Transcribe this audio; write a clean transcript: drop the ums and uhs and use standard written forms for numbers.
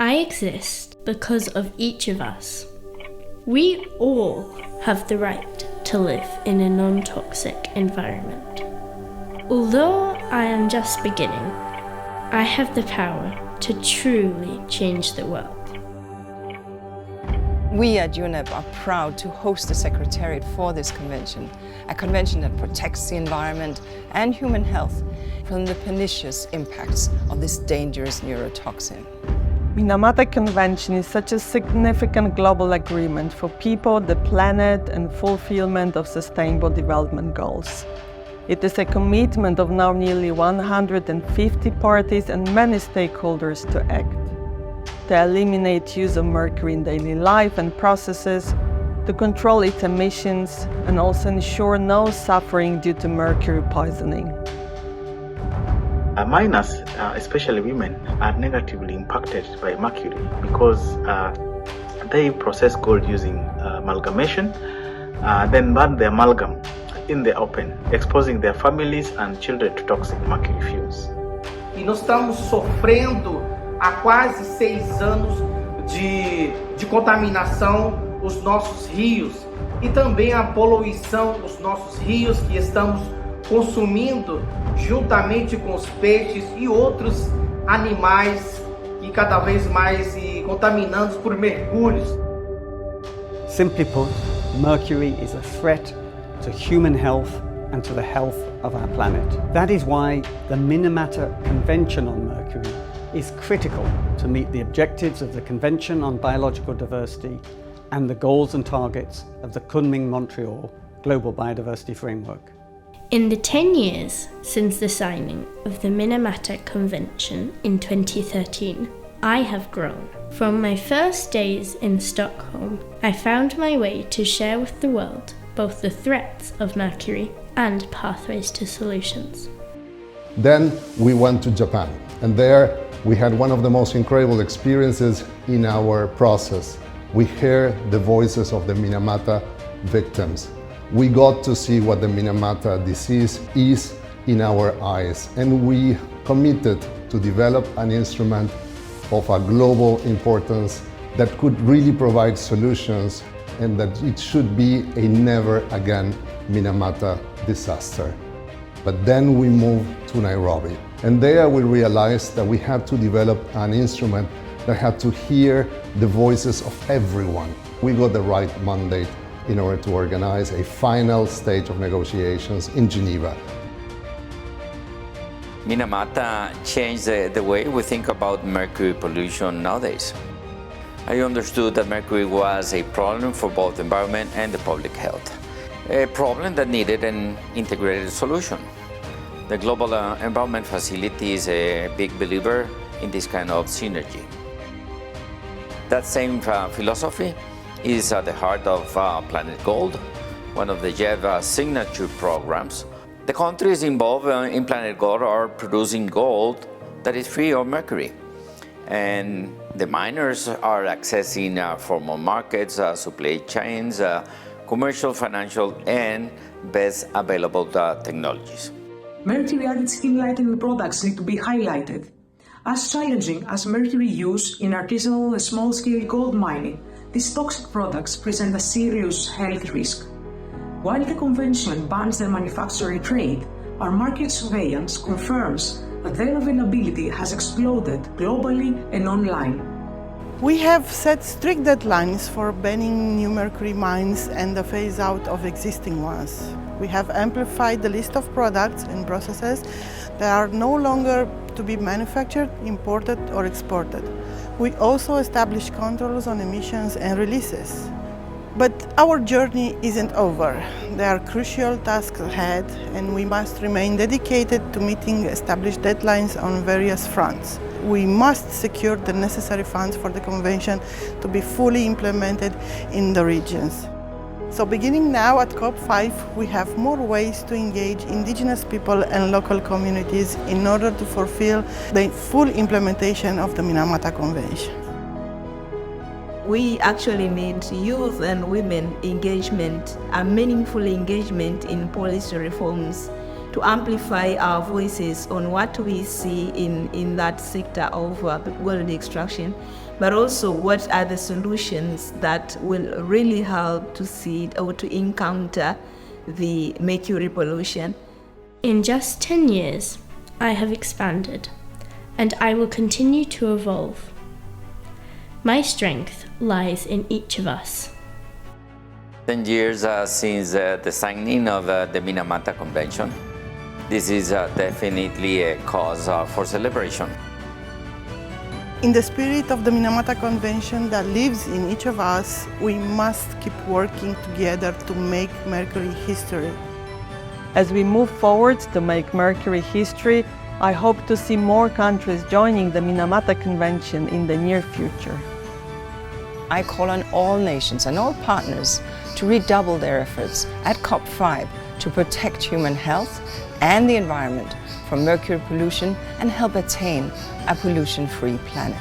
I exist because of each of us. We all have the right to live in a non-toxic environment. Although I am just beginning, I have the power to truly change the world. We at UNEP are proud to host the Secretariat for this convention, a convention that protects the environment and human health from the pernicious impacts of this dangerous neurotoxin. Minamata Convention is such a significant global agreement for people, the planet, and fulfillment of Sustainable Development Goals. It is a commitment of now nearly 150 parties and many stakeholders to act, to eliminate use of mercury in daily life and processes, to control its emissions, and also ensure no suffering due to mercury poisoning. Miners, especially women, are negatively impacted by mercury because they process gold using amalgamation, then burn the amalgam in the open, exposing their families and children to toxic mercury fumes. E nós estamos sofrendo há quase 6 anos de contaminação os nossos rios e também a poluição dos nossos rios que estamos consumindo juntamente com os peixes e outros animais e cada vez mais contaminados por mercúrios. Simply put, mercury is a threat to human health and to the health of our planet. That is why the Minamata Convention on Mercury is critical to meet the objectives of the Convention on Biological Diversity and the goals and targets of the Kunming-Montreal Global Biodiversity Framework. In the 10 years since the signing of the Minamata Convention in 2013, I have grown. From my first days in Stockholm, I found my way to share with the world both the threats of mercury and pathways to solutions. Then we went to Japan, and there we had one of the most incredible experiences in our process. We heard the voices of the Minamata victims. We got to see what the Minamata disease is in our eyes, and we committed to develop an instrument of a global importance that could really provide solutions, and that it should be a never again Minamata disaster. But then we moved to Nairobi, and there we realized that we had to develop an instrument that had to hear the voices of everyone. We got the right mandate in order to organize a final stage of negotiations in Geneva. Minamata changed the way we think about mercury pollution nowadays. I understood that mercury was a problem for both the environment and the public health, a problem that needed an integrated solution. The Global Environment Facility is a big believer in this kind of synergy. That same philosophy is at the heart of Planet Gold, one of the JEV signature programs. The countries involved in Planet Gold are producing gold that is free of mercury. And the miners are accessing formal markets, supply chains, commercial, financial, and best available technologies. Mercury-added skin lightening products need to be highlighted. As challenging as mercury use in artisanal and small-scale gold mining, these toxic products present a serious health risk. While the convention bans their manufacture and trade, our market surveillance confirms that their availability has exploded globally and online. We have set strict deadlines for banning new mercury mines and the phase-out of existing ones. We have amplified the list of products and processes that are no longer to be manufactured, imported, or exported. We also established controls on emissions and releases. But our journey isn't over. There are crucial tasks ahead, and we must remain dedicated to meeting established deadlines on various fronts. We must secure the necessary funds for the convention to be fully implemented in the regions. So beginning now at COP-5, we have more ways to engage indigenous people and local communities in order to fulfill the full implementation of the Minamata Convention. We actually need youth and women engagement, a meaningful engagement in policy reforms to amplify our voices on what we see in that sector of gold extraction, but also what are the solutions that will really help to see or to encounter the mercury pollution. In just 10 years, I have expanded, and I will continue to evolve. My strength lies in each of us. 10 years since the signing of the Minamata Convention. This is definitely a cause for celebration. In the spirit of the Minamata Convention that lives in each of us, we must keep working together to make mercury history. As we move forward to make mercury history, I hope to see more countries joining the Minamata Convention in the near future. I call on all nations and all partners to redouble their efforts at COP-5 to protect human health and the environment from mercury pollution and help attain a pollution-free planet.